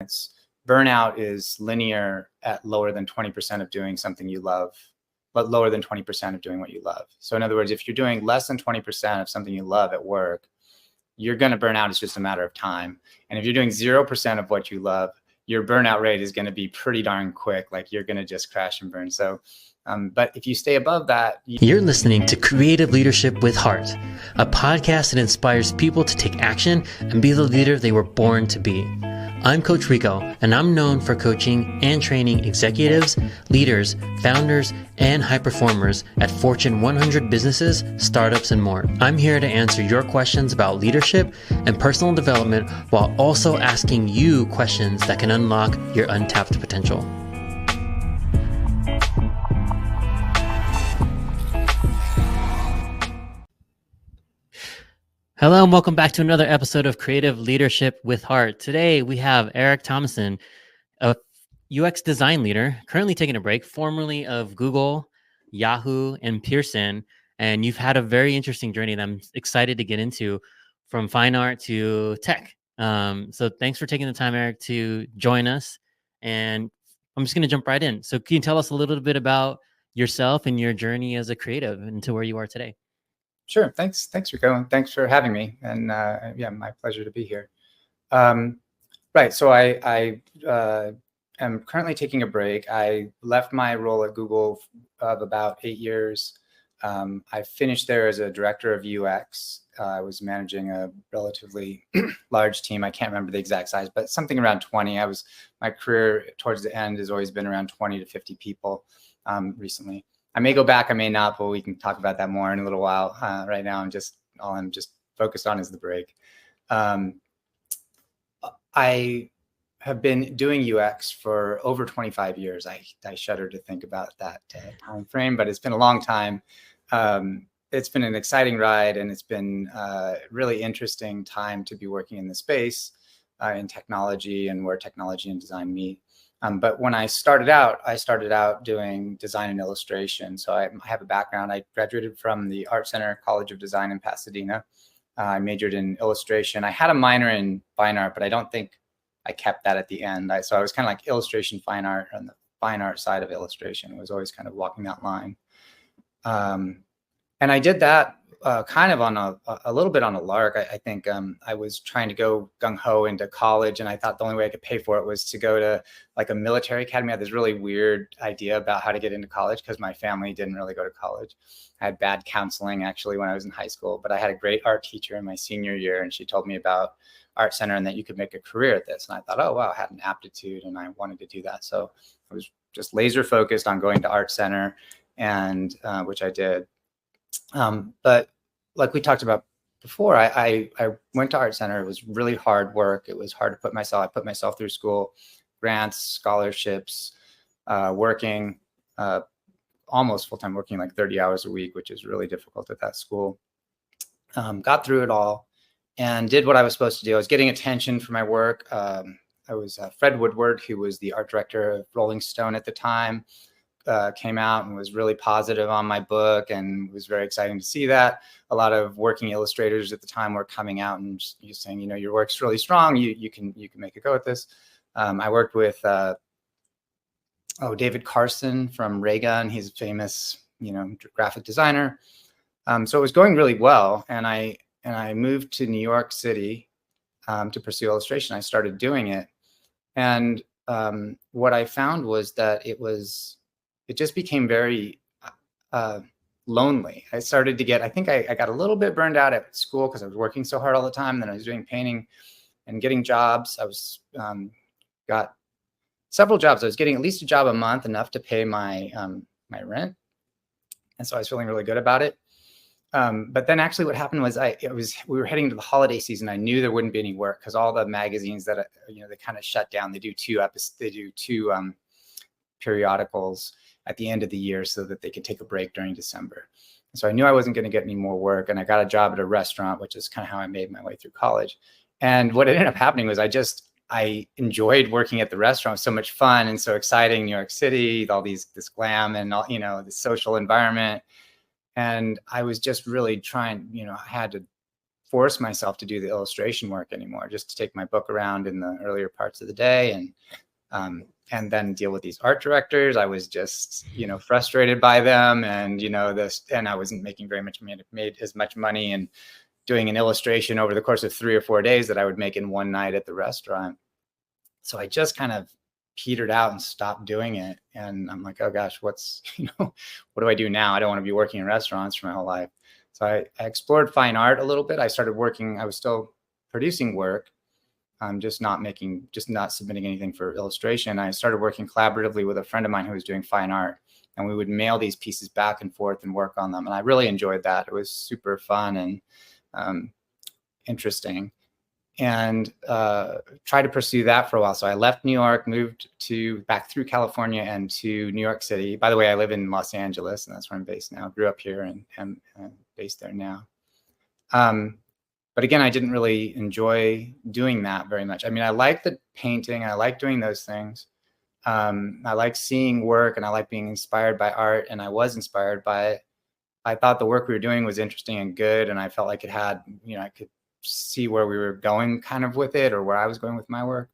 performance. Burnout is linear at lower than 20% of doing something you love, but lower than 20% of doing what you love. So in other words, if you're doing less than 20% of something you love at work, you're going to burn out. It's just a matter of time. And if you're doing 0% of what you love, your burnout rate is going to be pretty darn quick. Like you're going to just crash and burn. So, but if you stay above that. You're listening to Creative Leadership with Heart, a podcast that inspires people to take action and be the leader they were born to be. I'm Coach Rico, and I'm known for coaching and training executives, leaders, founders, and high performers at Fortune 100 businesses, startups, and more. I'm here to answer your questions about leadership and personal development while also asking you questions that can unlock your untapped potential. Hello and welcome back to another episode of Creative Leadership with Heart. Today we have Eric Thomason, a UX design leader, currently taking a break, formerly of Google, Yahoo, and Pearson. And you've had a very interesting journey that I'm excited to get into, from fine art to tech. So thanks for taking the time, Eric, to join us. And I'm just going to jump right in. So can you tell us a little bit about yourself and your journey as a creative and to where you are today? Sure. Thanks, Rico. And thanks for having me. And yeah, my pleasure to be here. Right. So I am currently taking a break. I left my role at Google of about 8 years. I finished there as a director of UX. I was managing a relatively large team. I can't remember the exact size, but something around 20. My career towards the end has always been around 20 to 50 people recently. I may go back, I may not, but we can talk about that more in a little while. Right now, I'm just focused on is the break. I have been doing UX for over 25 years. I shudder to think about that time frame, but it's been a long time. It's been an exciting ride, and it's been a really interesting time to be working in the space in technology and where technology and design meet. But when I started out doing design and illustration. So I have a background. I graduated from the Art Center College of Design in Pasadena. I majored in illustration. I had a minor in fine art, but I don't think I kept that at the end. So I was kind of like illustration, fine art, on the fine art side of illustration. It was always kind of walking that line. And I did that kind of on a little bit on a lark. I think I was trying to go gung-ho into college, and I thought the only way I could pay for it was to go to like a military academy. I had this really weird idea about how to get into college because my family didn't really go to college. I had bad counseling actually when I was in high school, but I had a great art teacher in my senior year, and she told me about Art Center and that you could make a career at this. And I thought, oh, wow, I had an aptitude and I wanted to do that. So I was just laser focused on going to Art Center, and which I did. But like we talked about before, I went to Art Center. It was really hard work. It was hard to I put myself through school, grants, scholarships, working almost full-time, working like 30 hours a week, which is really difficult at that school. Got through it all and did what I was supposed to do. I was getting attention for my work. I was Fred Woodward, who was the art director of Rolling Stone at the time, came out and was really positive on my book, and it was very exciting to see that. A lot of working illustrators at the time were coming out and just saying, you know, your work's really strong. You can make a go at this. I worked with David Carson from Raygun. He's a famous, graphic designer. So it was going really well, and I moved to New York City to pursue illustration. I started doing it, and what I found was that it just became very lonely. I started to get, I think I got a little bit burned out at school because I was working so hard all the time. Then I was doing painting and getting jobs. I was got several jobs. I was getting at least a job a month, enough to pay my my rent, and so I was feeling really good about it. But then actually what happened was we were heading to the holiday season. I knew there wouldn't be any work because all the magazines that they kind of shut down. They do two periodicals at the end of the year so that they could take a break during December. So I knew I wasn't going to get any more work, and I got a job at a restaurant, which is kind of how I made my way through college. And what ended up happening was I enjoyed working at the restaurant. It was so much fun and so exciting. New York City, all this glam and all, the social environment. And I was just really trying, I had to force myself to do the illustration work anymore, just to take my book around in the earlier parts of the day and then deal with these art directors. I was just, frustrated by them, and and I wasn't making very much. Made as much money and doing an illustration over the course of 3 or 4 days that I would make in one night at the restaurant. So I just kind of petered out and stopped doing it. And I'm like, oh gosh, what do I do now? I don't want to be working in restaurants for my whole life. So I explored fine art a little bit. I started working. I was still producing work. Just not submitting anything for illustration. I started working collaboratively with a friend of mine who was doing fine art, and we would mail these pieces back and forth and work on them. And I really enjoyed that. It was super fun and interesting, and tried to pursue that for a while. So I left New York, moved back through California and to New York City. By the way, I live in Los Angeles, and that's where I'm based now. Grew up here and am based there now. But again, I didn't really enjoy doing that very much. I mean, I like the painting, and I like doing those things. I like seeing work, and I like being inspired by art, and I was inspired by it. I thought the work we were doing was interesting and good, and I felt like it had, I could see where we were going kind of with it, or where I was going with my work.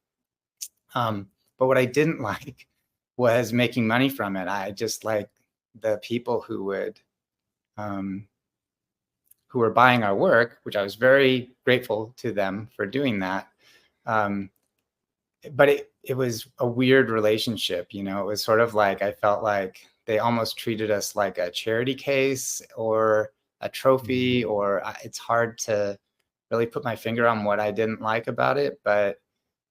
But what I didn't like was making money from it. I just like the people who were buying our work, which I was very grateful to them for doing that. But it was a weird relationship, it was sort of like, I felt like they almost treated us like a charity case or a trophy, or it's hard to really put my finger on what I didn't like about it, but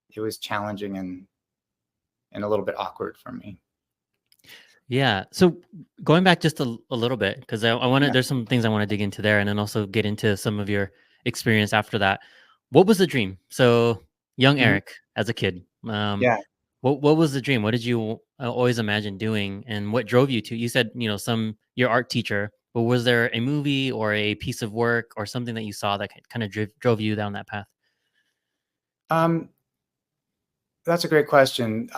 it was challenging and a little bit awkward for me. Yeah. So going back just a little bit, because I want to, Yeah. there's some things I want to dig into there, and then also get into some of your experience after that. What was the dream? So young Mhm. Eric as a kid, Yeah. what was the dream? What did you always imagine doing, and what drove you to? You said your art teacher, but was there a movie or a piece of work or something that you saw that kind of drove you down that path? That's a great question.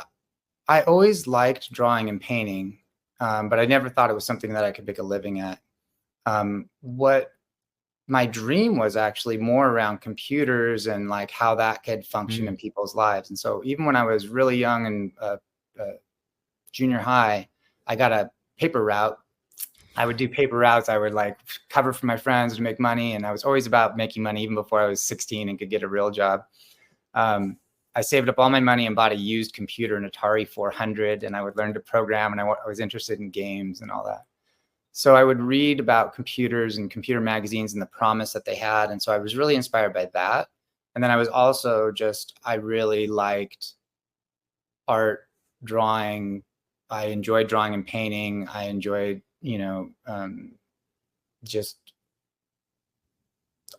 I always liked drawing and painting, but I never thought it was something that I could make a living at. What my dream was actually more around computers and like how that could function in people's lives. And so even when I was really young and junior high, I got a paper route. I would do paper routes. I would like cover for my friends to make money. And I was always about making money even before I was 16 and could get a real job. I saved up all my money and bought a used computer, an Atari 400, and I would learn to program, and I was interested in games and all that. So I would read about computers and computer magazines and the promise that they had. And so I was really inspired by that. And then I was also I really liked art, drawing. I enjoyed drawing and painting. I enjoyed, just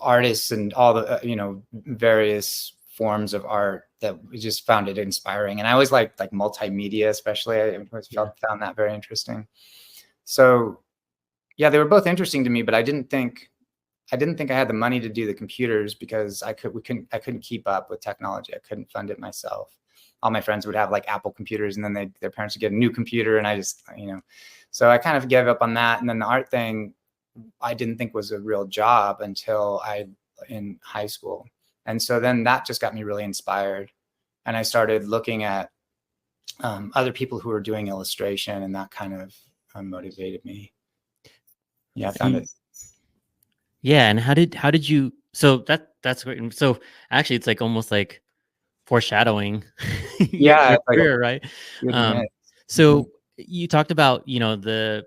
artists and all the, various forms of art that we just found it inspiring. And I always like multimedia, especially. I always found that very interesting. So yeah, they were both interesting to me, but I didn't think I had the money to do the computers because I couldn't keep up with technology. I couldn't fund it myself. All my friends would have like Apple computers, and then their parents would get a new computer, and I just, so I kind of gave up on that. And then the art thing, I didn't think was a real job until in high school. And so then that just got me really inspired. And I started looking at other people who were doing illustration, and that kind of motivated me. Yeah, I found it. Yeah, and how did you? So that's great. So actually, it's like almost like foreshadowing your It's like career, right? good mix. So you talked about there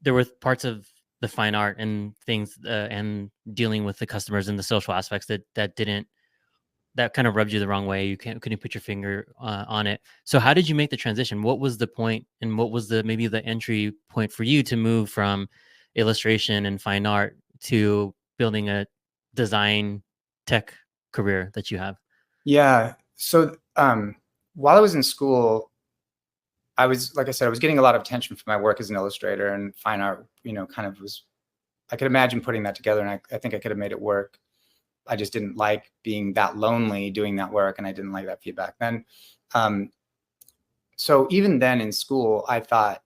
were parts of the fine art and things and dealing with the customers and the social aspects that kind of rubbed you the wrong way. You couldn't put your finger on it. So how did you make the transition? What was the point, and what was maybe the entry point for you to move from illustration and fine art to building a design tech career that you have? Yeah. So while I was in school, I was, like I said, I was getting a lot of attention for my work as an illustrator, and fine art, kind of I could imagine putting that together, and I think I could have made it work. I just didn't like being that lonely doing that work, and I didn't like that feedback then. So even then in school, I thought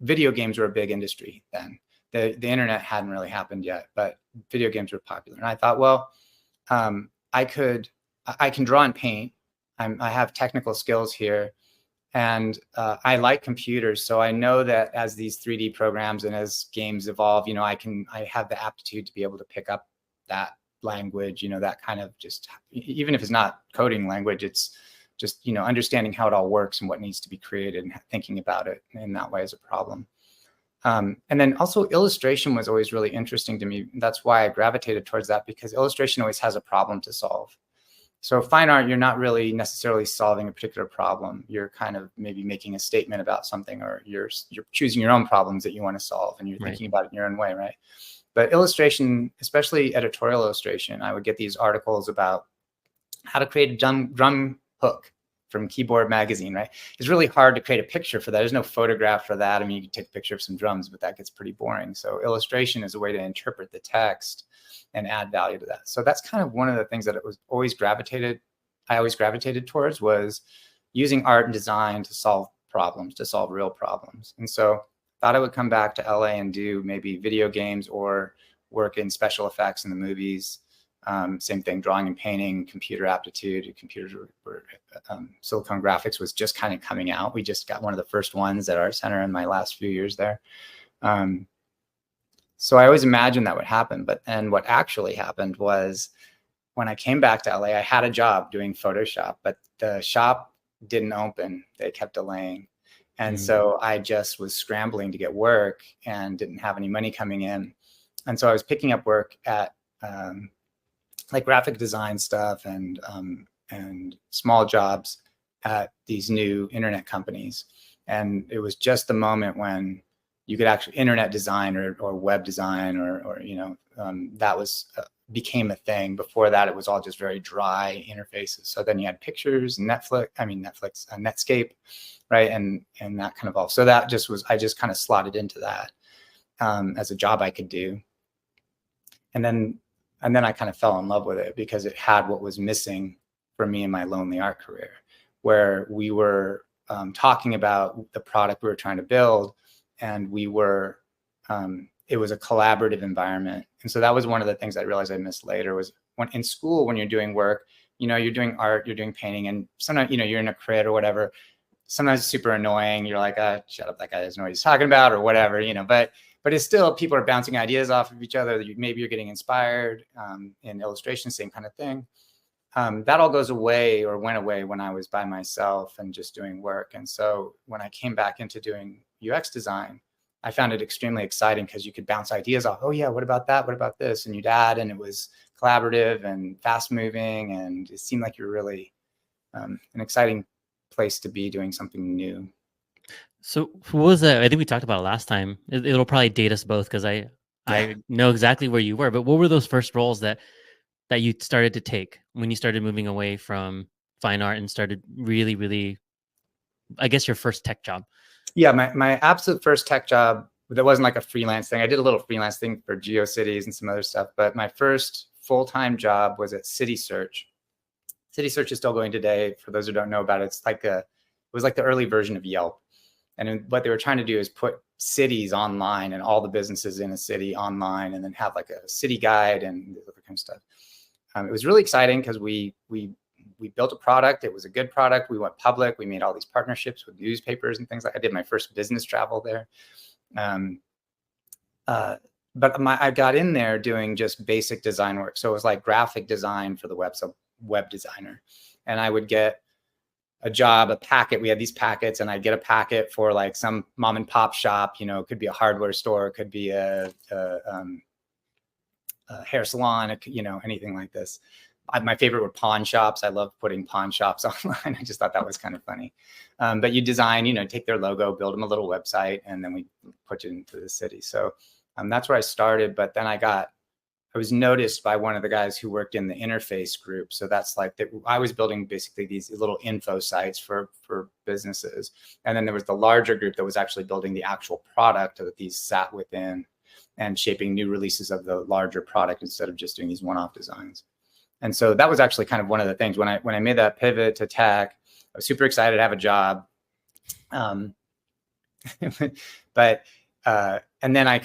video games were a big industry then. The internet hadn't really happened yet, but video games were popular. And I thought, well, I can draw and paint. I have technical skills here, and I like computers. So I know that as these 3D programs and as games evolve, I have the aptitude to be able to pick up that language, that kind of, just, even if it's not coding language, it's just, understanding how it all works and what needs to be created and thinking about it in that way as a problem. And then also illustration was always really interesting to me. That's why I gravitated towards that, because illustration always has a problem to solve. So fine art, you're not really necessarily solving a particular problem. You're kind of maybe making a statement about something, or you're choosing your own problems that you want to solve, and you're thinking about it in your own way, right? But illustration, especially editorial illustration, I would get these articles about how to create a drum hook from Keyboard Magazine, right? It's really hard to create a picture for that. There's no photograph for that. I mean, you can take a picture of some drums, but that gets pretty boring. So illustration is a way to interpret the text and add value to that. So that's kind of one of the things that I always gravitated towards, was using art and design to solve problems, to solve real problems. And so I thought I would come back to LA and do maybe video games or work in special effects in the movies. Same thing, drawing and painting, computer aptitude. Computers were Silicon Graphics was just kind of coming out. We just got one of the first ones at Art Center in my last few years there. So I always imagined that would happen. But then what actually happened was, when I came back to LA, I had a job doing Photoshop, but the shop didn't open. They kept delaying. And so I just was scrambling to get work and didn't have any money coming in. And so I was picking up work at like graphic design stuff and small jobs at these new internet companies. And it was just the moment when you could actually internet design or web design or that was became a thing. Before that, it was all just very dry interfaces. So then you had pictures, Netscape, right? And that kind of all. So that just was, I just kind of slotted into that as a job I could do. And then I kind of fell in love with it, because it had what was missing for me in my lonely art career, where we were talking about the product we were trying to build, and we were, it was a collaborative environment. And so that was one of the things I realized I missed later, was when in school, when you're doing work, you're doing art, you're doing painting, and sometimes, you're in a crit or whatever. Sometimes it's super annoying. You're like, shut up, that guy doesn't know what he's talking about, or whatever, but it's still, people are bouncing ideas off of each other. Maybe you're getting inspired in illustration, same kind of thing. That all goes away, or went away, when I was by myself and just doing work. And so when I came back into doing UX design, I found it extremely exciting, because you could bounce ideas off. Oh yeah, what about that? What about this? And you'd add, and it was collaborative and fast moving. And it seemed like you're really an exciting place to be doing something new. So what was that? I think we talked about it last time. It'll probably date us both, because I know exactly where you were. But what were those first roles that you started to take when you started moving away from fine art and started really, really, I guess, your first tech job? Yeah, my absolute first tech job, that wasn't like a freelance thing. I did a little freelance thing for GeoCities and some other stuff, but my first full-time job was at City Search. City Search is still going today. For those who don't know about it, it was like the early version of Yelp. And what they were trying to do is put cities online, and all the businesses in a city online, and then have like a city guide and other kind of stuff. It was really exciting, because we built a product. It was a good product. We went public. We made all these partnerships with newspapers and things like that. I did my first business travel there. But I got in there doing just basic design work. So it was like graphic design for the web, so web designer. And I would get a job, a packet. We had these packets, and I'd get a packet for like some mom and pop shop. It could be a hardware store, it could be a hair salon, anything like this. My favorite were pawn shops. I love putting pawn shops online. I just thought that was kind of funny. But you design, take their logo, build them a little website, and then we put it into the city. So that's where I started. But then I was noticed by one of the guys who worked in the interface group. So that's like I was building basically these little info sites for businesses. And then there was the larger group that was actually building the actual product that these sat within, and shaping new releases of the larger product instead of just doing these one-off designs. And so that was actually kind of one of the things when I made that pivot to tech. I was super excited to have a job. But and then I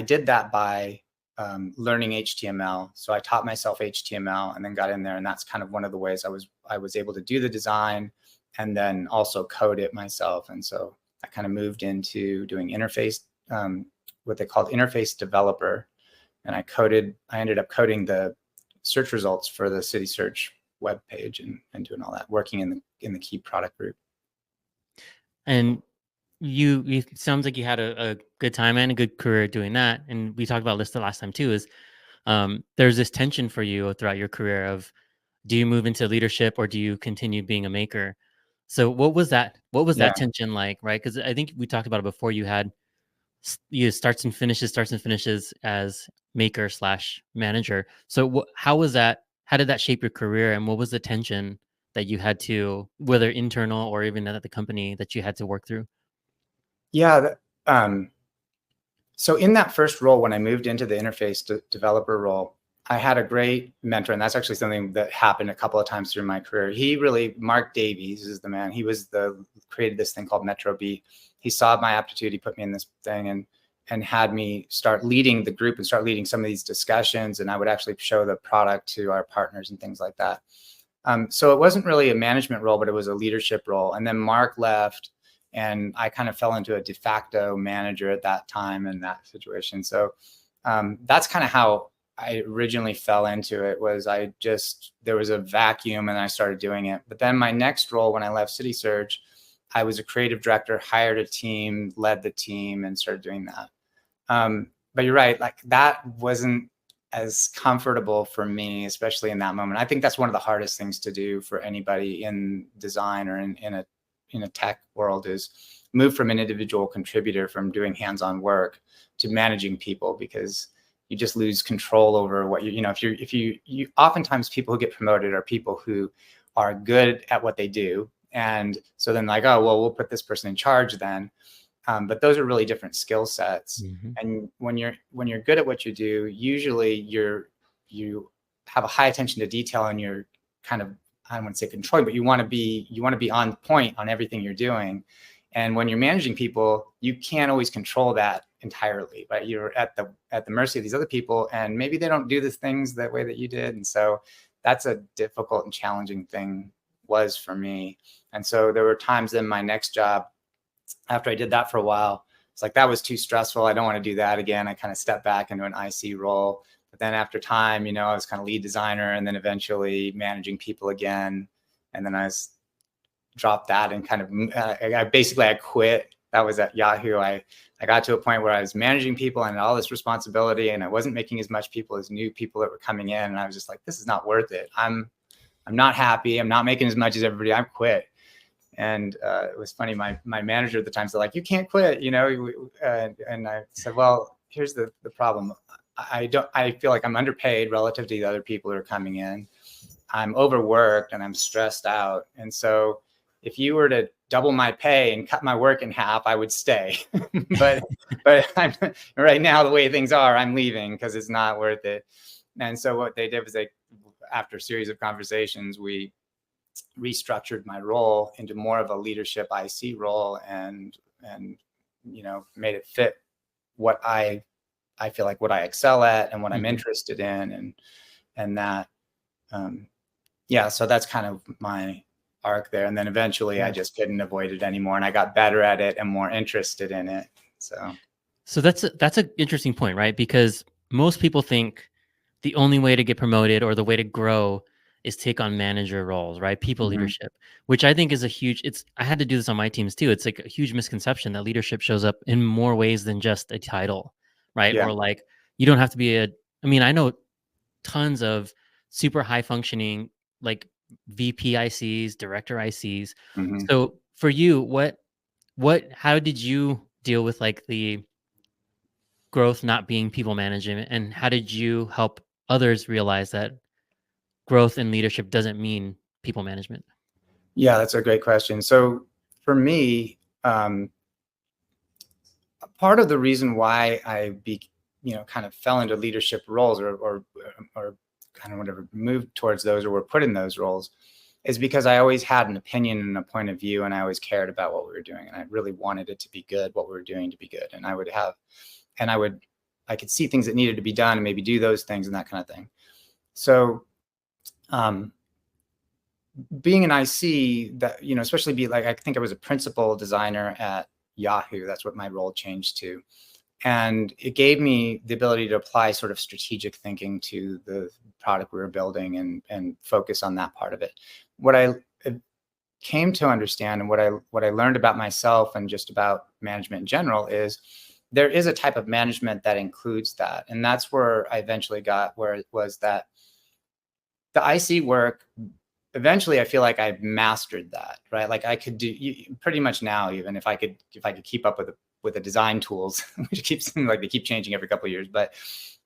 did that by learning HTML. So I taught myself HTML and then got in there, and that's kind of one of the ways I was able to do the design and then also code it myself. And so I kind of moved into doing interface, what they called interface developer, and I ended up coding the search results for the City Search web page and doing all that, working in the key product group. And you it sounds like you had a good time and a good career doing that. And we talked about this the last time too, is there's this tension for you throughout your career of, do you move into leadership or do you continue being a maker? So what was that? What was Yeah. that tension like, right? Because I think we talked about it before. You had you starts and finishes as maker slash manager. So how was that? How did that shape your career, and what was the tension that you had to, whether internal or even at the company, that you had to work through? Yeah. So in that first role, when I moved into the interface developer role, I had a great mentor, and that's actually something that happened a couple of times through my career. Mark Davies is the man. He created this thing called Metro B. He saw my aptitude. He put me in this thing and had me start leading the group and start leading some of these discussions. And I would actually show the product to our partners and things like that. So it wasn't really a management role, but it was a leadership role. And then Mark left, and I kind of fell into a de facto manager at that time in that situation. So that's kind of how I originally fell into it. There was a vacuum and I started doing it. But then my next role, when I left City Search, I was a creative director, hired a team, led the team, and started doing that. But you're right, like that wasn't as comfortable for me, especially in that moment. I think that's one of the hardest things to do for anybody in design or in a tech world, is move from an individual contributor, from doing hands-on work, to managing people, because you just lose control over what if you oftentimes people who get promoted are people who are good at what they do. And so then like, oh, well, we'll put this person in charge then. But those are really different skill sets. Mm-hmm. And when you're good at what you do, usually you have a high attention to detail, and you're kind of, I don't want to say controlling, but you want to be on point on everything you're doing. And when you're managing people, you can't always control that entirely, right? You're at the mercy of these other people, and maybe they don't do the things that way that you did. And so that's a difficult and challenging thing, was for me. And so there were times in my next job, after I did that for a while, it's like, that was too stressful. I don't want to do that again. I kind of stepped back into an IC role. But then after time, I was kind of lead designer, and then eventually managing people again. And then I dropped that and kind of, I quit. That was at Yahoo. I got to a point where I was managing people and all this responsibility, and I wasn't making as much people as new people that were coming in. And I was just like, this is not worth it. I'm not happy. I'm not making as much as everybody. I quit. And it was funny. My manager at the time said, like, you can't quit, and I said, well, here's the problem. I feel like I'm underpaid relative to the other people who are coming in. I'm overworked and I'm stressed out. And so if you were to double my pay and cut my work in half, I would stay. but right now, the way things are, I'm leaving because it's not worth it. And so what they did was, after a series of conversations, we restructured my role into more of a leadership IC role, and made it fit what I feel like, what I excel at and what I'm interested in, and that so that's kind of my arc there. And then eventually I just couldn't avoid it anymore, and I got better at it and more interested in it. So that's an interesting point, right? Because most people think the only way to get promoted or the way to grow is take on manager roles, right? People leadership, which I think is I had to do this on my teams too. It's like a huge misconception that leadership shows up in more ways than just a title, right? Yeah. Or like, you don't have to be I know tons of super high functioning, like VP ICs, director ICs. Mm-hmm. So for you, how did you deal with like the growth not being people management, and how did you help others realize that growth and leadership doesn't mean people management? Yeah, that's a great question. So for me, part of the reason why I kind of fell into leadership roles, or kind of whatever, moved towards those, or were put in those roles, is because I always had an opinion and a point of view, and I always cared about what we were doing, and I really wanted it to be good, what we were doing to be good. And I I could see things that needed to be done and maybe do those things and that kind of thing. So being an IC, that, especially be like, I think I was a principal designer at Yahoo. That's what my role changed to. And it gave me the ability to apply sort of strategic thinking to the product we were building and focus on that part of it. What I came to understand and what I learned about myself and just about management in general is there is a type of management that includes that. And that's where I eventually got, where it was that the IC work, eventually I feel like I've mastered that, right? Like I could do pretty much now, even if I could keep up with the design tools, which keeps like they keep changing every couple of years, but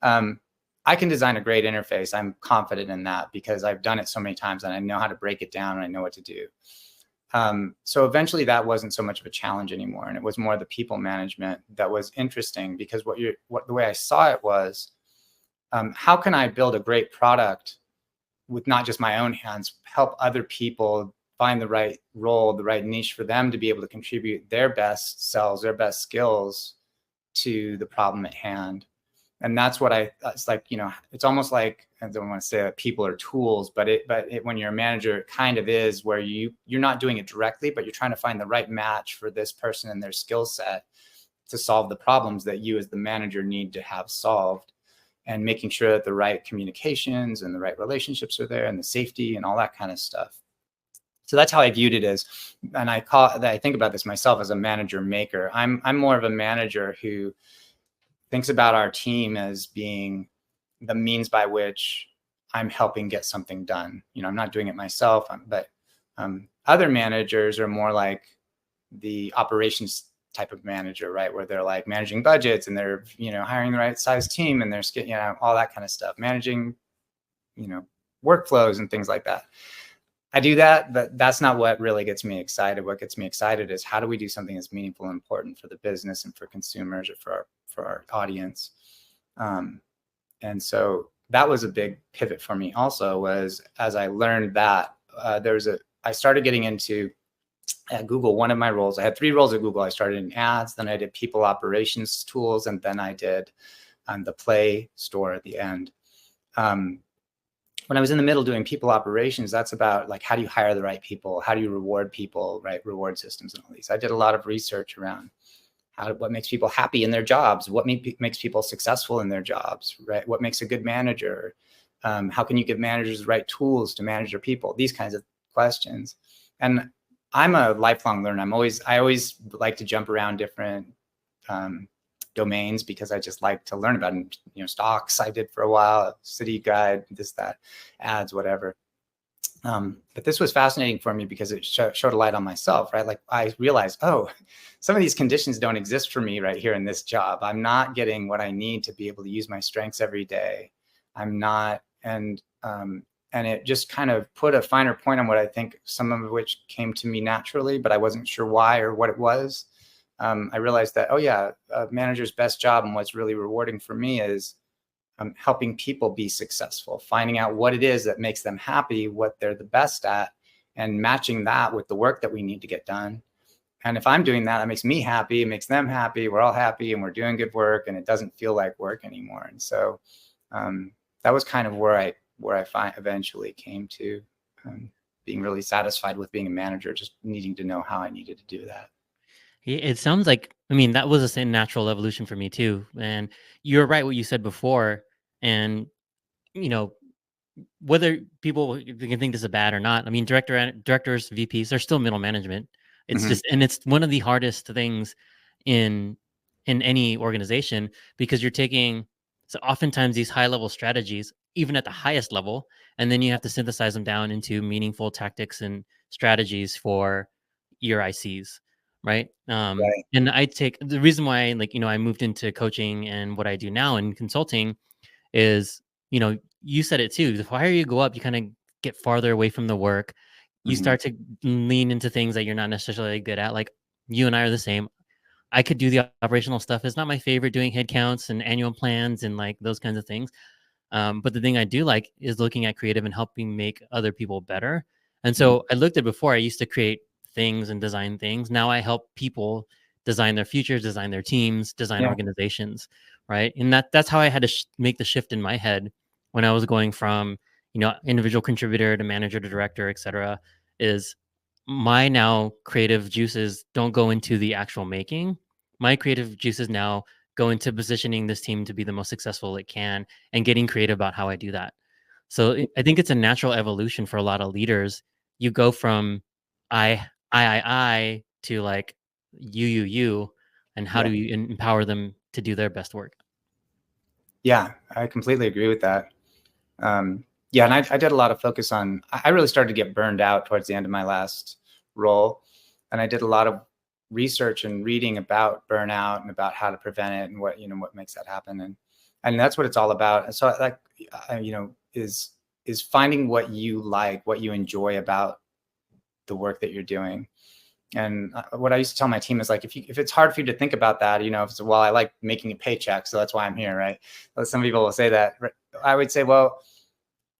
I can design a great interface. I'm confident in that because I've done it so many times and I know how to break it down and I know what to do. So eventually that wasn't so much of a challenge anymore. And it was more the people management that was interesting, because the way I saw it was, how can I build a great product with not just my own hands, help other people find the right role, the right niche for them to be able to contribute their best selves, their best skills to the problem at hand. And that's what it's like, it's almost like, I don't want to say that people are tools, but when you're a manager, it kind of is, where you're not doing it directly, but you're trying to find the right match for this person and their skill set to solve the problems that you as the manager need to have solved, and making sure that the right communications and the right relationships are there and the safety and all that kind of stuff. So that's how I viewed it as, and I think about this myself as a manager maker. I'm more of a manager who thinks about our team as being the means by which I'm helping get something done. I'm not doing it myself, but other managers are more like the operations type of manager, right? Where they're like managing budgets and they're, hiring the right size team and they're, all that kind of stuff, managing, workflows and things like that. I do that, but that's not what really gets me excited. What gets me excited is, how do we do something that's meaningful and important for the business and for consumers or for our audience? And so that was a big pivot for me also, was as I learned that I started getting into, at Google, one of my roles, I had 3 roles at Google. I started in ads, then I did people operations tools, and then I did the Play Store at the end. When I was in the middle doing people operations, that's about like, how do you hire the right people? How do you reward people, right? Reward systems and all these. I did a lot of research around what makes people happy in their jobs, what makes people successful in their jobs, right? What makes a good manager? How can you give managers the right tools to manage their people? These kinds of questions. And I'm a lifelong learner. I always like to jump around different domains, because I just like to learn about it. Stocks I did for a while, city guide, this, that, ads, whatever. But this was fascinating for me because it showed a light on myself, right? Like I realized, some of these conditions don't exist for me right here in this job. I'm not getting what I need to be able to use my strengths every day. I'm not, and it just kind of put a finer point on what I think, some of which came to me naturally, but I wasn't sure why or what it was. I realized that, a manager's best job and what's really rewarding for me is helping people be successful, finding out what it is that makes them happy, what they're the best at, and matching that with the work that we need to get done. And if I'm doing that, it makes me happy, it makes them happy, we're all happy, and we're doing good work, and it doesn't feel like work anymore. And so that was kind of where I eventually came to being really satisfied with being a manager, just needing to know how I needed to do that. It sounds like, that was a same natural evolution for me too. And you're right what you said before. And, you know, whether people can think this is bad or not, directors, VPs, they're still middle management. It's Mm-hmm. just, and it's one of the hardest things in any organization, because you're taking, so oftentimes these high level strategies, even at the highest level, and then you have to synthesize them down into meaningful tactics and strategies for your ICs, right? Right. And I take the reason why, like, I moved into coaching and what I do now in consulting is, you said it too. The higher you go up, you kind of get farther away from the work. You Mm-hmm. start to lean into things that you're not necessarily good at. Like you and I are the same. I could do the operational stuff. It's not my favorite, doing head counts and annual plans and like those kinds of things. But the thing I do like is looking at creative and helping make other people better. And so I looked at before, I used to create things and design things. Now I help people design their futures, design their teams, design Yeah. organizations. right? And that's how I had to make the shift in my head when I was going from, individual contributor to manager to director, etc. Is my now creative juices don't go into the actual making. My creative juices now go into positioning this team to be the most successful it can and getting creative about how I do that. So I think it's a natural evolution for a lot of leaders. You go from I to like you, and how Yeah. do you empower them to do their best work? Yeah, I completely agree with that. Yeah, and I did a lot of focus on, I really started to get burned out towards the end of my last role. And I did a lot of research and reading about burnout and about how to prevent it and what makes that happen. And that's what it's all about. And so like, is finding what you like, what you enjoy about the work that you're doing. And what I used to tell my team is like, if it's hard for you to think about that, if it's, well, I like making a paycheck, so that's why I'm here, right? Well, some people will say that. I would say, well,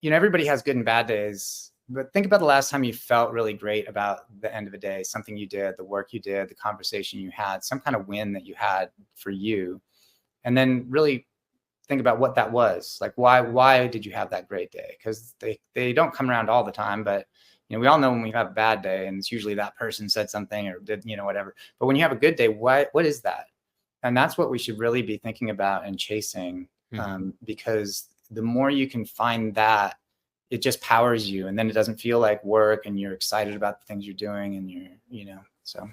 everybody has good and bad days, but think about the last time you felt really great about the end of a day, something you did, the work you did, the conversation you had, some kind of win that you had for you. And then really think about what that was. Like, why did you have that great day? Because they don't come around all the time, but we all know when we have a bad day, and it's usually that person said something or did, whatever. But when you have a good day, what is that? And that's what we should really be thinking about and chasing, because the more you can find that, it just powers you, and then it doesn't feel like work, and you're excited about the things you're doing, and so.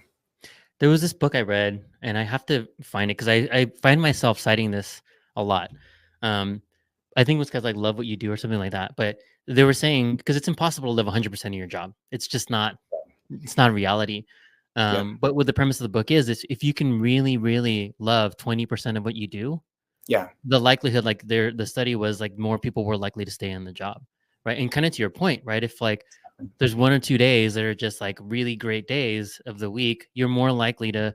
There was this book I read, and I have to find it because I find myself citing this a lot. Um, I think it was because like love what you do or something like that. But they were saying because it's impossible to live 100% of your job. It's just not. It's not reality. Yep. But what the premise of the book is if you can really, really love 20% of what you do, Yeah. the likelihood, like the study was like more people were likely to stay in the job, right? And kind of to your point, right? If like there's 1 or 2 days that are just like really great days of the week, you're more likely to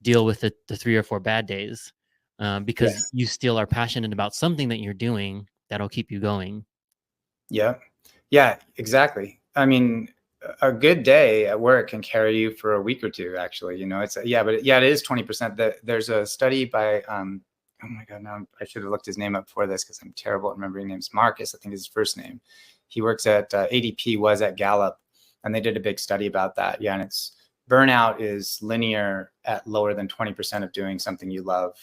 deal with the 3 or 4 bad days, because Yes. you still are passionate about something that you're doing that'll keep you going. Yeah. Yeah, exactly. I mean, a good day at work can carry you for a week or two, actually. But it is 20%. There's a study by, oh my God, now I should have looked his name up before this because I'm terrible at remembering names. Marcus, I think is his first name. He works at ADP, was at Gallup, and they did a big study about that. Yeah, and it's burnout is linear at lower than 20% of doing something you love,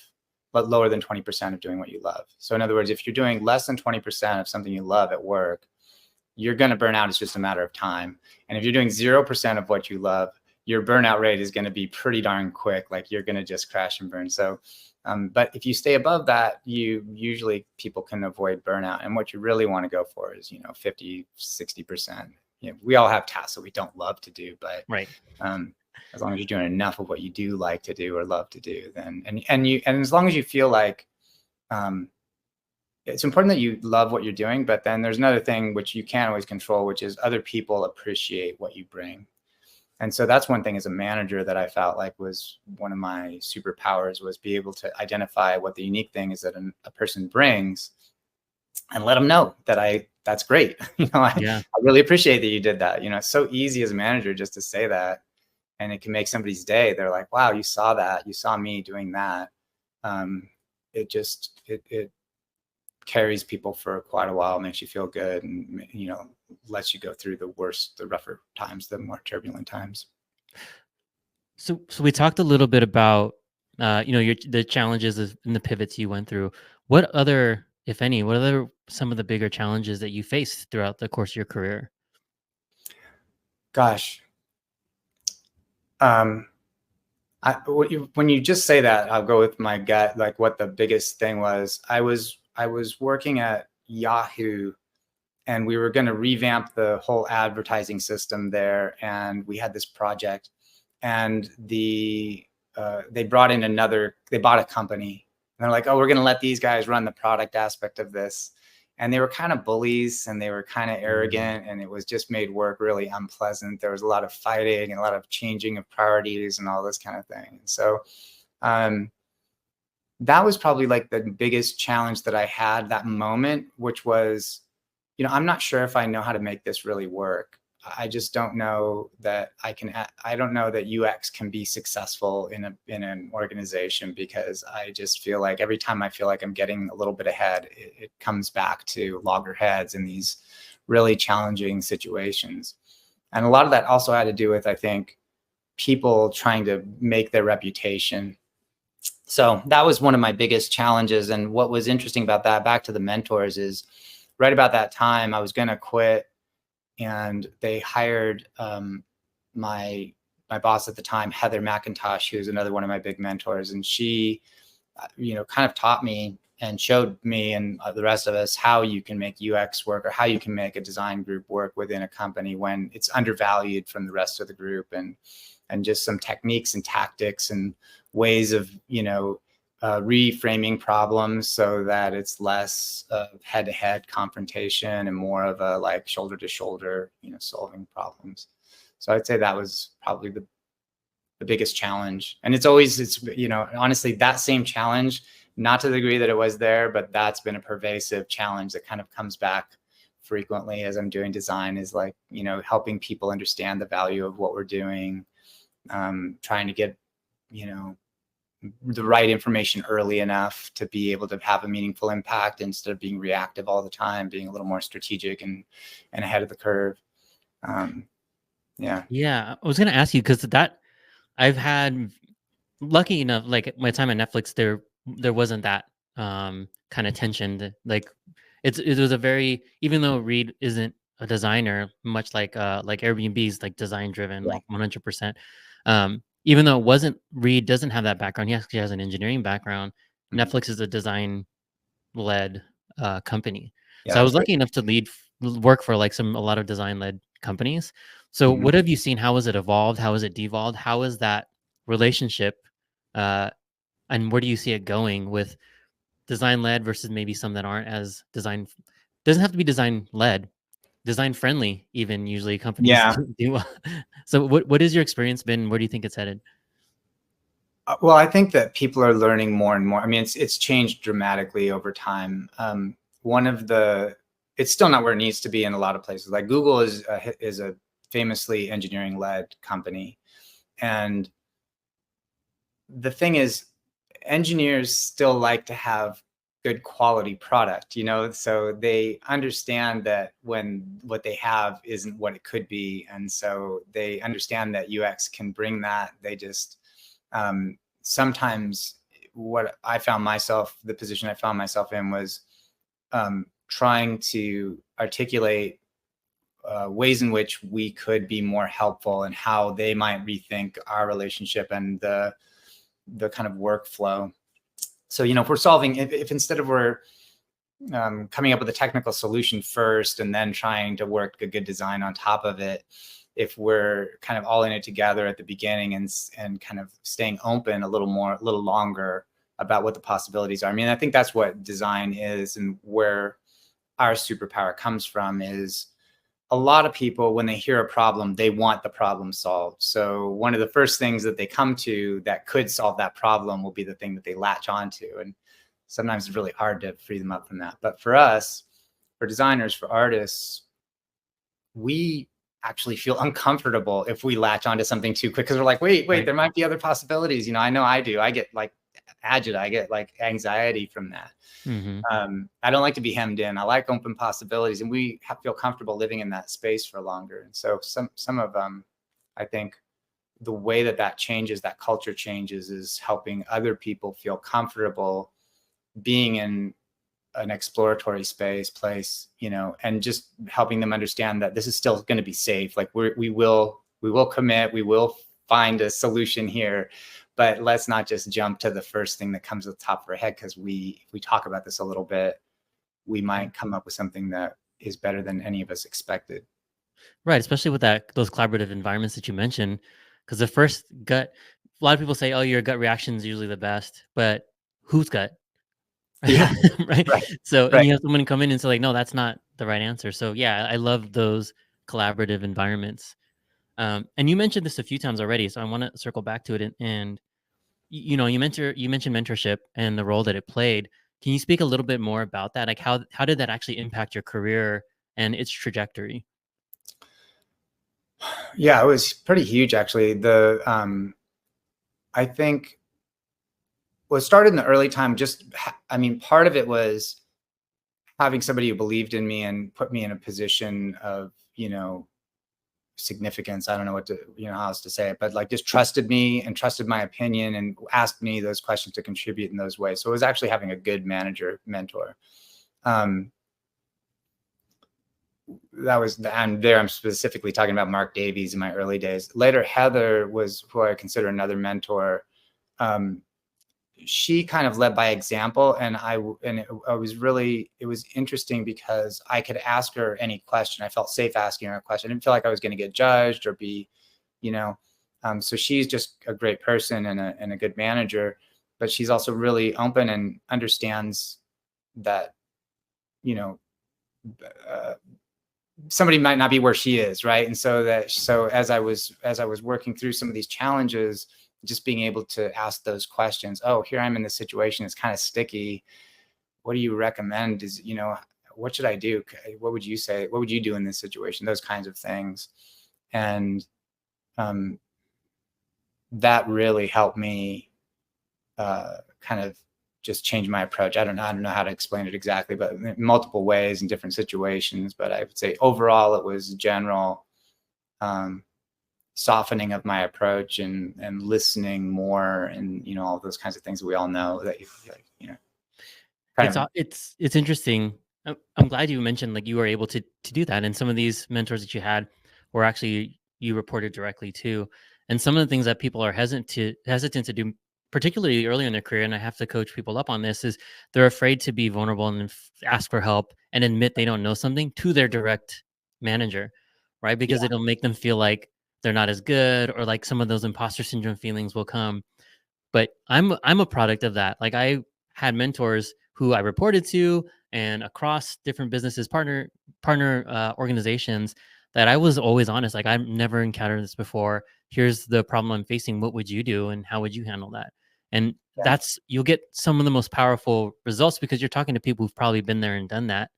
but lower than 20% of doing what you love. So in other words, if you're doing less than 20% of something you love at work, you're going to burn out. It's just a matter of time. And if you're doing 0% of what you love, your burnout rate is going to be pretty darn quick. Like you're going to just crash and burn. So, but if you stay above that, usually people can avoid burnout. And what you really want to go for is, 50, 60%. We all have tasks that we don't love to do, but Right. As long as you're doing enough of what you do like to do or love to do, then, and as long as you feel like, it's important that you love what you're doing, but then there's another thing which you can't always control, which is other people appreciate what you bring. And so that's one thing as a manager that I felt like was one of my superpowers, was be able to identify what the unique thing is that a person brings and let them know that that's great. Yeah. I really appreciate that you did that. It's so easy as a manager just to say that, and it can make somebody's day. They're like, wow, you saw that. You saw me doing that. It carries people for quite a while, makes you feel good, and lets you go through the rougher times, the more turbulent times. So we talked a little bit about the challenges and the pivots you went through. What other, if any, what other some of the bigger challenges that you faced throughout the course of your career? Gosh, when you just say that, I'll go with my gut. Like what the biggest thing was, I was working at Yahoo, and we were going to revamp the whole advertising system there. And we had this project, and they bought a company, and they're like, oh, we're going to let these guys run the product aspect of this. And they were kind of bullies, and they were kind of arrogant, and it was just made work really unpleasant. There was a lot of fighting and a lot of changing of priorities and all this kind of thing. And so, that was probably like the biggest challenge that I had that moment, which was, I'm not sure if I know how to make this really work. I just don't know that I don't know that UX can be successful in an organization, because I just feel like every time I feel like I'm getting a little bit ahead, it comes back to loggerheads in these really challenging situations. And a lot of that also had to do with, I think, people trying to make their reputation. So that was one of my biggest challenges. And what was interesting about that, back to the mentors, is right about that time I was going to quit, and they hired my boss at the time, Heather McIntosh, who's another one of my big mentors, and she, kind of taught me and showed me and the rest of us how you can make UX work, or how you can make a design group work within a company when it's undervalued from the rest of the group, and just some techniques and tactics and ways of reframing problems so that it's less head-to-head confrontation and more of a like shoulder-to-shoulder, solving problems. So I'd say that was probably the biggest challenge. And it's honestly, that same challenge, not to the degree that it was there, but that's been a pervasive challenge that kind of comes back frequently as I'm doing design, is like, helping people understand the value of what we're doing, trying to get, the right information early enough to be able to have a meaningful impact, instead of being reactive all the time, being a little more strategic and ahead of the curve. Yeah. Yeah, I was gonna ask you, because that I've had, lucky enough, like my time at Netflix, there wasn't that kind of tension. Like it was a very, even though Reed isn't a designer, much like Airbnb's like design driven, Yeah. like 100%. Even though it wasn't, Reed doesn't have that background. He actually has an engineering background. Mhm. Netflix is a design led company. Yeah, So I that's was great. lucky enough to work for like a lot of design led companies. So Mhm. what have you seen? How has it evolved? How has it devolved? How is that relationship? Uh, and where do you see it going with design led versus maybe some that aren't as design? Doesn't have to be design led, design friendly. Even usually companies Yeah. do. So what has your experience been? Where do you think it's headed? Well, I think that people are learning more and more. I mean, it's changed dramatically over time. One of the It's still not where it needs to be in a lot of places. Like Google is a famously engineering led company, and the thing is, engineers still like to have good quality product, so they understand that when what they have isn't what it could be, and so they understand that UX can bring that. They just sometimes, the position I found myself in was trying to articulate ways in which we could be more helpful, and how they might rethink our relationship and the kind of workflow. So, if we're solving, if instead of we're coming up with a technical solution first and then trying to work a good design on top of it, if we're kind of all in it together at the beginning, and kind of staying open a little longer about what the possibilities are. I mean, I think that's what design is, and where our superpower comes from is, a lot of people, when they hear a problem, they want the problem solved. So one of the first things that they come to that could solve that problem will be the thing that they latch onto. And sometimes it's really hard to free them up from that. But for us, for designers, for artists, we actually feel uncomfortable if we latch onto something too quick, because we're like, wait, Right. there might be other possibilities. I know I do. I get like agita. I get like anxiety from that. Mm-hmm. I don't like to be hemmed in. I like open possibilities, and we feel comfortable living in that space for longer. And so some of I think the way that changes, that culture changes, is helping other people feel comfortable being in an exploratory place, and just helping them understand that this is still going to be safe. Like we will commit, we will find a solution here, but let's not just jump to the first thing that comes to the top of our head, because if we talk about this a little bit, we might come up with something that is better than any of us expected. Right, especially with those collaborative environments that you mentioned, because the first gut, a lot of people say, "Oh, your gut reaction is usually the best," but whose gut, Yeah. right? Right. So, and Right. you have someone come in and say, like, "No, that's not the right answer." So, yeah, I love those collaborative environments. And you mentioned this a few times already, so I want to circle back to it. And you mentioned mentorship and the role that it played. Can you speak a little bit more about that? Like, how did that actually impact your career and its trajectory? Yeah, it was pretty huge actually. I think what started in the early time, I mean, part of it was having somebody who believed in me and put me in a position of, significance. I don't know how else to say it, but like just trusted me and trusted my opinion and asked me those questions to contribute in those ways. So it was actually having a good manager mentor. Um, and there I'm specifically talking about Mark Davies in my early days. Later, Heather was who I consider another mentor. Um, she kind of led by example, and it was interesting because I could ask her any question. I felt safe asking her a question. I didn't feel like I was going to get judged or be, you know. So she's just a great person and a good manager, but she's also really open and understands that, you know, uh, somebody might not be where she is, right? And so as I was working through some of these challenges, just being able to ask those questions. Oh, here I'm in this situation, it's kind of sticky. What do you recommend? What should I do? What would you say? What would you do in this situation? Those kinds of things. And um, that really helped me kind of just change my approach. I don't know how to explain it exactly, but in multiple ways in different situations. But I would say overall, it was general um, softening of my approach and listening more, and all those kinds of things that we all know that kind of. It's interesting. I'm glad you mentioned like you were able to do that, and some of these mentors that you had were actually you reported directly to, and some of the things that people are hesitant to do, particularly early in their career. And I have to coach people up on this is they're afraid to be vulnerable and ask for help and admit they don't know something to their direct manager, right? Because Yeah. it'll make them feel like they're not as good, or like some of those imposter syndrome feelings will come. But I'm a product of that. Like I had mentors who I reported to and across different businesses, partner organizations, that I was always honest. Like I've never encountered this before. Here's the problem I'm facing. What would you do, and how would you handle that? And Yeah. you'll get some of the most powerful results because you're talking to people who've probably been there and done that,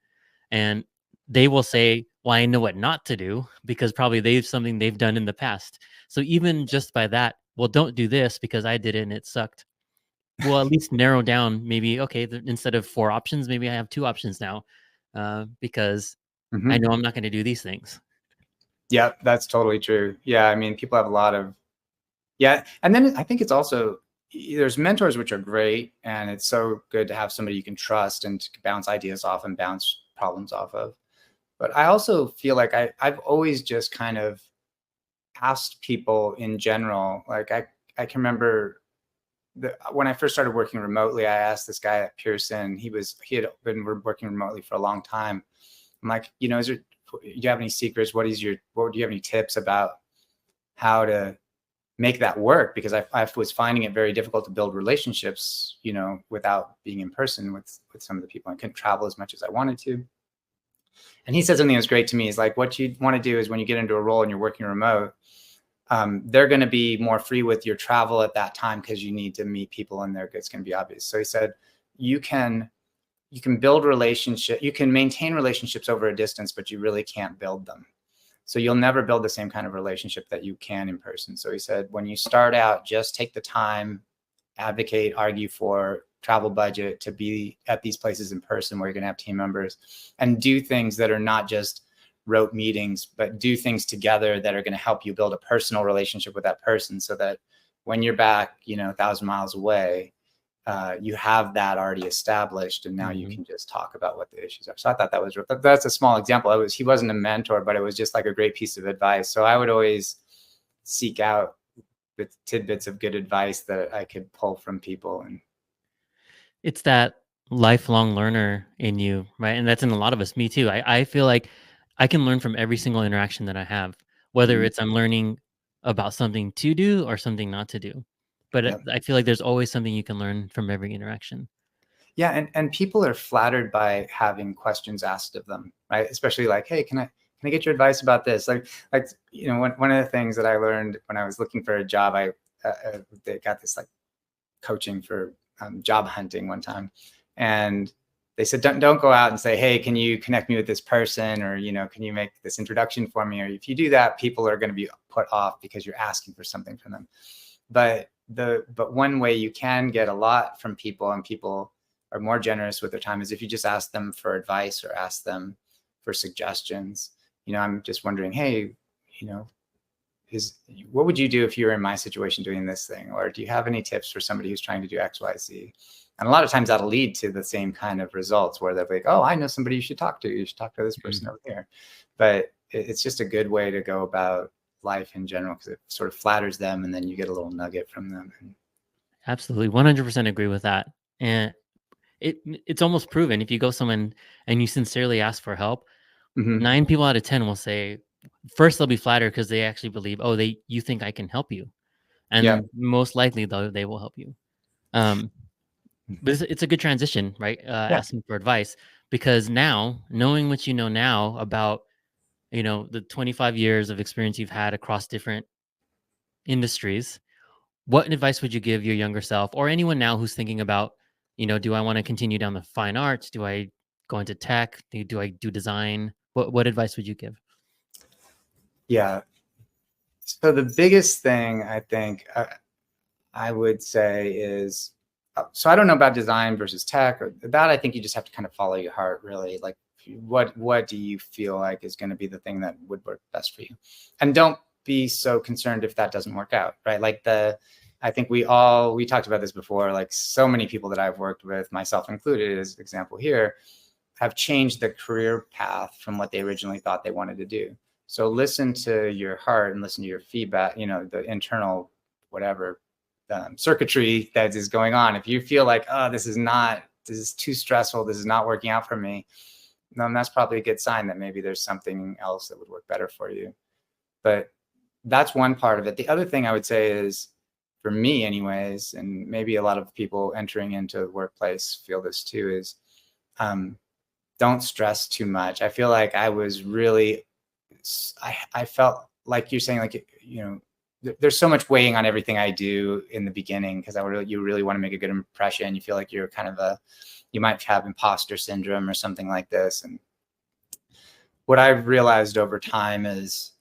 and they will say, "Well, I know what not to do," because probably something they've done in the past. So even just by that, well, don't do this because I did it and it sucked. Well, at least narrow down. Maybe okay, instead of 4 options, maybe I have 2 options now, because I Hmm. know I'm not going to do these things. Yeah, that's totally true. Yeah, I mean, people have a lot of. Yeah, and then I think it's also there's mentors which are great, and it's so good to have somebody you can trust and to bounce ideas off and bounce problems off of. But I also feel like I've always just kind of asked people in general. Like I can remember when I first started working remotely, I asked this guy at Pearson. He had been working remotely for a long time. I'm like, do you have any secrets? What do you have any tips about how to make that work? Because I was finding it very difficult to build relationships, without being in person with some of the people. I couldn't travel as much as I wanted to. And he said something that was great to me. Is like, what you want to do is when you get into a role and you're working remote, they're going to be more free with your travel at that time because you need to meet people and it's going to be obvious. So he said, you can build relationship, you can maintain relationships over a distance, but you really can't build them. So you'll never build the same kind of relationship that you can in person. So he said, when you start out, just take the time, advocate, argue for travel budget to be at these places in person where you're going to have team members, and do things that are not just rote meetings, but do things together that are going to help you build a personal relationship with that person, so that when you're back, 1,000 miles away, you have that already established, and now you Mhm. can just talk about what the issues are. So I thought that's a small example. He wasn't a mentor, but it was just like a great piece of advice. So I would always seek out the tidbits of good advice that I could pull from people. And It's that lifelong learner in you, right? And that's in a lot of us. Me too. I feel like I can learn from every single interaction that I have, whether mm, it's I'm learning about something to do or something not to do. But yeah, I feel like there's always something you can learn from every interaction. yeah, and people are flattered by having questions asked of them, right? Especially like, hey, can I get your advice about this? Like one of the things that I learned when I was looking for a job, they got this like coaching for job hunting one time, and they said, don't go out and say, hey, can you connect me with this person? Or, can you make this introduction for me? Or if you do that, people are going to be put off because you're asking for something from them. But one way you can get a lot from people, and people are more generous with their time, is if you just ask them for advice or ask them for suggestions. I'm just wondering, hey, what would you do if you were in my situation doing this thing? Or do you have any tips for somebody who's trying to do X, Y, Z? And a lot of times that'll lead to the same kind of results, where they're like, oh, I know somebody you should talk to. You should talk to this person over here. But it's just a good way to go about life in general, because it sort of flatters them, and then you get a little nugget from them. Absolutely. 100% agree with that. And it's almost proven, if you go someone and you sincerely ask for help, Mm-hmm. 9 people out of 10 will say, first they'll be flattered because they actually believe, oh, you think I can help you. Yeah. And most likely though, they will help you. But it's a good transition, right? Yeah. Asking for advice, because now, knowing what you know now about, the 25 years of experience you've had across different industries, what advice would you give your younger self, or anyone now who's thinking about, do I want to continue down the fine arts? Do I go into tech? Do I do design? What advice would you give? Yeah. So the biggest thing I think I would say is, so I don't know about design versus tech, or that. I think you just have to kind of follow your heart, really. Like, what do you feel like is going to be the thing that would work best for you? And don't be so concerned if that doesn't work out, right? Like I think we talked about this before, like so many people that I've worked with, myself included as example here, have changed the career path from what they originally thought they wanted to do. So listen to your heart and listen to your feedback, the internal, whatever, circuitry that is going on. If you feel like, oh, this is too stressful, this is not working out for me, then that's probably a good sign that maybe there's something else that would work better for you. But that's one part of it. The other thing I would say is, for me anyways, and maybe a lot of people entering into the workplace feel this too, is don't stress too much. I feel like I was really, I felt like you're saying, like, there's so much weighing on everything I do in the beginning, because you really want to make a good impression. You feel like you're kind of you might have imposter syndrome or something like this. And what I've realized over time is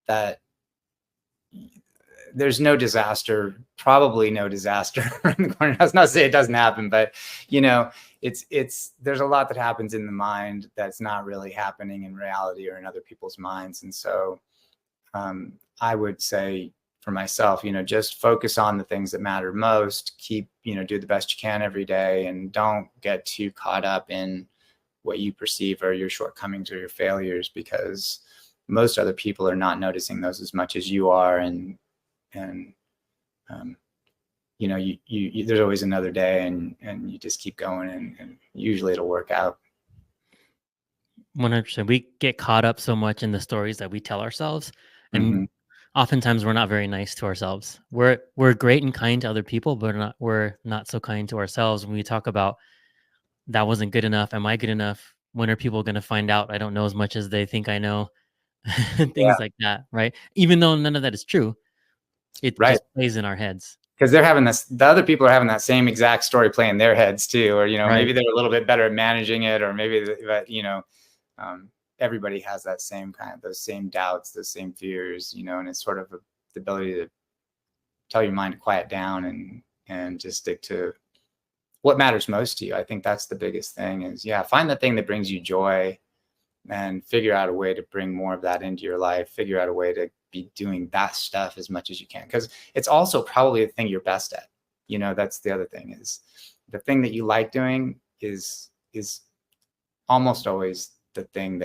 that there's probably no disaster in the corner. That's not to say it doesn't happen, but there's a lot that happens in the mind that's not really happening in reality or in other people's minds. And so I would say for myself, just focus on the things that matter most. Keep, do the best you can every day, and don't get too caught up in what you perceive are your shortcomings or your failures, because most other people are not noticing those as much as you are. And there's always another day, and you just keep going, and usually it'll work out. 100%. We get caught up so much in the stories that we tell ourselves, and Mm-hmm. oftentimes we're not very nice to ourselves. We're great and kind to other people, but we're not so kind to ourselves. When we talk about, that wasn't good enough, am I good enough? When are people going to find out I don't know as much as they think I know? Yeah. Things like that, right? Even though none of that is true, it Right. just plays in our heads. Because the other people are having that same exact story play in their heads too, or Right. maybe they're a little bit better at managing it, or maybe but everybody has that same those same doubts, those same fears, and it's sort of the ability to tell your mind to quiet down and just stick to what matters most to you. I think that's the biggest thing is, find the thing that brings you joy, and figure out a way to bring more of that into your life. Figure out a way to be doing that stuff as much as you can, because it's also probably the thing you're best at. That's the other thing, is the thing that you like doing is almost always the thing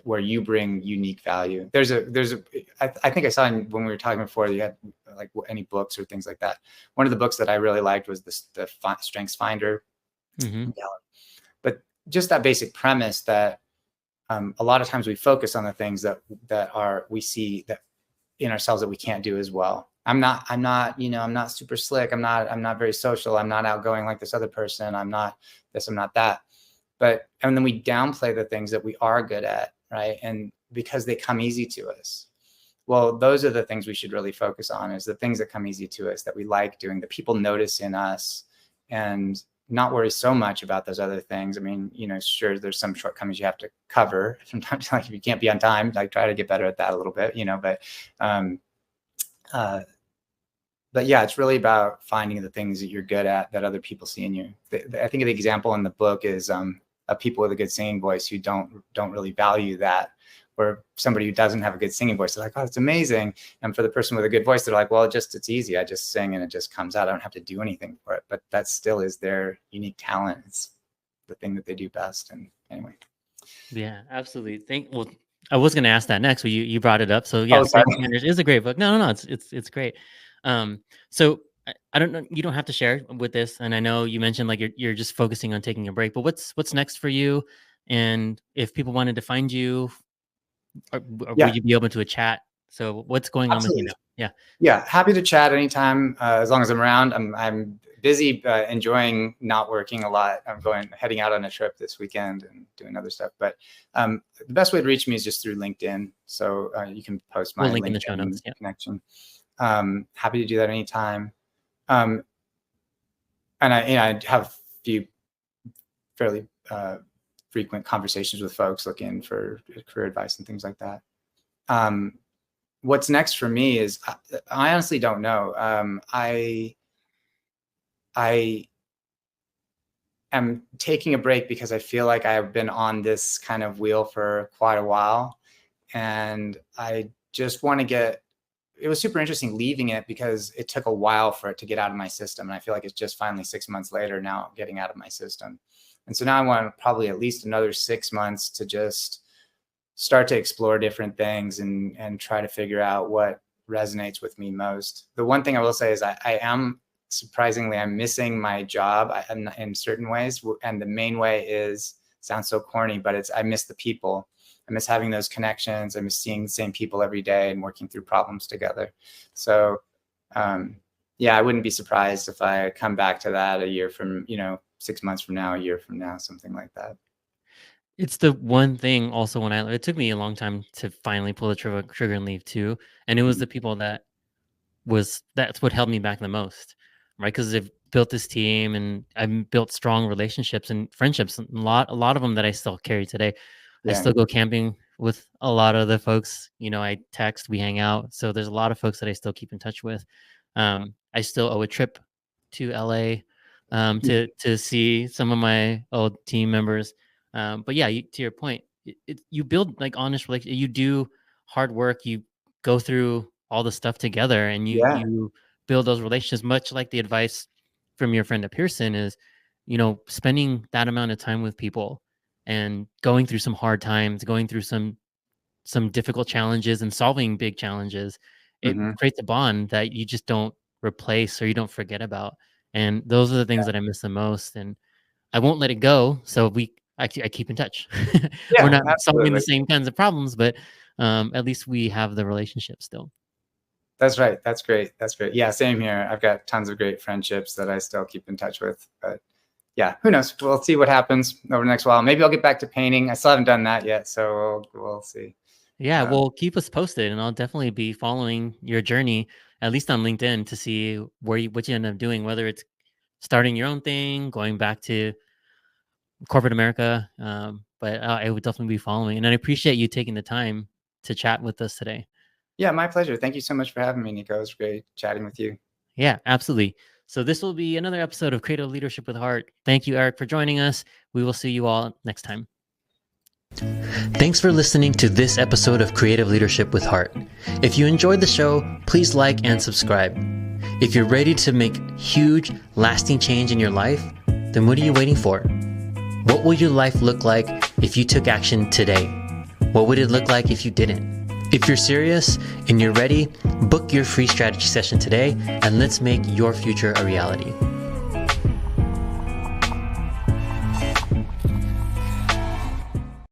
where you bring unique value. I think I saw when we were talking before, you had like any books or things like that. One of the books that I really liked was the Strengths Finder. Mm-hmm. But just that basic premise that a lot of times we focus on the things that we see that in ourselves that we can't do as well. I'm not super slick. I'm not very social. I'm not outgoing like this other person. I'm not this, I'm not that. And then we downplay the things that we are good at, right? And because they come easy to us. Well, those are the things we should really focus on, is the things that come easy to us, that we like doing, that people notice in us. And not worry so much about those other things. I mean, sure, there's some shortcomings you have to cover. Sometimes, like if you can't be on time, like try to get better at that a little bit, but yeah, it's really about finding the things that you're good at that other people see in you. I think the example in the book is of people with a good singing voice who don't really value that, or somebody who doesn't have a good singing voice. They're like, oh, it's amazing. And for the person with a good voice, they're like, well, it's easy. I just sing and it just comes out. I don't have to do anything for it. But that still is their unique talent. It's the thing that they do best. And anyway. Yeah, absolutely. Well, I was going to ask that next, but you brought it up. So yeah, Oh, sorry. Standards is a great book. No, it's great. So I don't know, you don't have to share with this, and I know you mentioned like you're just focusing on taking a break, but what's next for you? And if people wanted to find you, or Yeah, would you be open to a chat? So what's going on with you now? Yeah, happy to chat anytime, as long as I'm around. I'm busy enjoying not working a lot. I'm heading out on a trip this weekend and doing other stuff. But the best way to reach me is just through LinkedIn. So you can post my link LinkedIn in the show notes. Yeah. connection. Happy to do that anytime. And I have a few fairly frequent conversations with folks looking for career advice and things like that. What's next for me is I honestly don't know. I am taking a break because I feel like I've been on this kind of wheel for quite a while, and I just want to it was super interesting leaving it because it took a while for it to get out of my system. And I feel like it's just finally 6 months later now getting out of my system. And so now I want probably at least another 6 months to just start to explore different things and try to figure out what resonates with me most. The one thing I will say is I am surprisingly, I'm missing my job in certain ways. And the main way sounds so corny, but I miss the people. I miss having those connections. I miss seeing the same people every day and working through problems together. So, yeah, I wouldn't be surprised if I come back to that a year from, 6 months from now, a year from now, something like that. It's the one thing also it took me a long time to finally pull the trigger and leave too. And it was the people that's what held me back the most, right? Because I've built this team and I've built strong relationships and friendships, a lot of them that I still carry today. I Yeah. still go camping with a lot of the folks, I text, we hang out. So there's a lot of folks that I still keep in touch with. I still owe a trip to LA to see some of my old team members. But yeah, to your point, you build like honest relationships. You do hard work. You go through all the stuff together, and Yeah. you build those relationships. Much like the advice from your friend at Pearson is, spending that amount of time with people and going through some hard times, going through some difficult challenges, and solving big challenges. It Mm-hmm. creates a bond that you just don't replace or you don't forget about. And those are the things that I miss the most. And I won't let it go. So I keep in touch. We're Yeah, not solving absolutely. the same kinds of problems, but at least we have the relationship still. That's right. That's great. That's great. Yeah, same here. I've got tons of great friendships that I still keep in touch with. But yeah, who knows? We'll see what happens over the next while. Maybe I'll get back to painting. I still haven't done that yet, so we'll see. Yeah, well, keep us posted, and I'll definitely be following your journey, at least on LinkedIn, to see what you end up doing, whether it's starting your own thing, going back to corporate America. But I would definitely be following, and I appreciate you taking the time to chat with us today. Yeah, my pleasure. Thank you so much for having me, Nico. It was great chatting with you. Yeah, absolutely. So this will be another episode of Creative Leadership with Heart. Thank you, Eric, for joining us. We will see you all next time. Thanks for listening to this episode of Creative Leadership with Heart. If you enjoyed the show, please like and subscribe. If you're ready to make huge, lasting change in your life, then what are you waiting for? What will your life look like if you took action today? What would it look like if you didn't? If you're serious and you're ready, book your free strategy session today, and let's make your future a reality.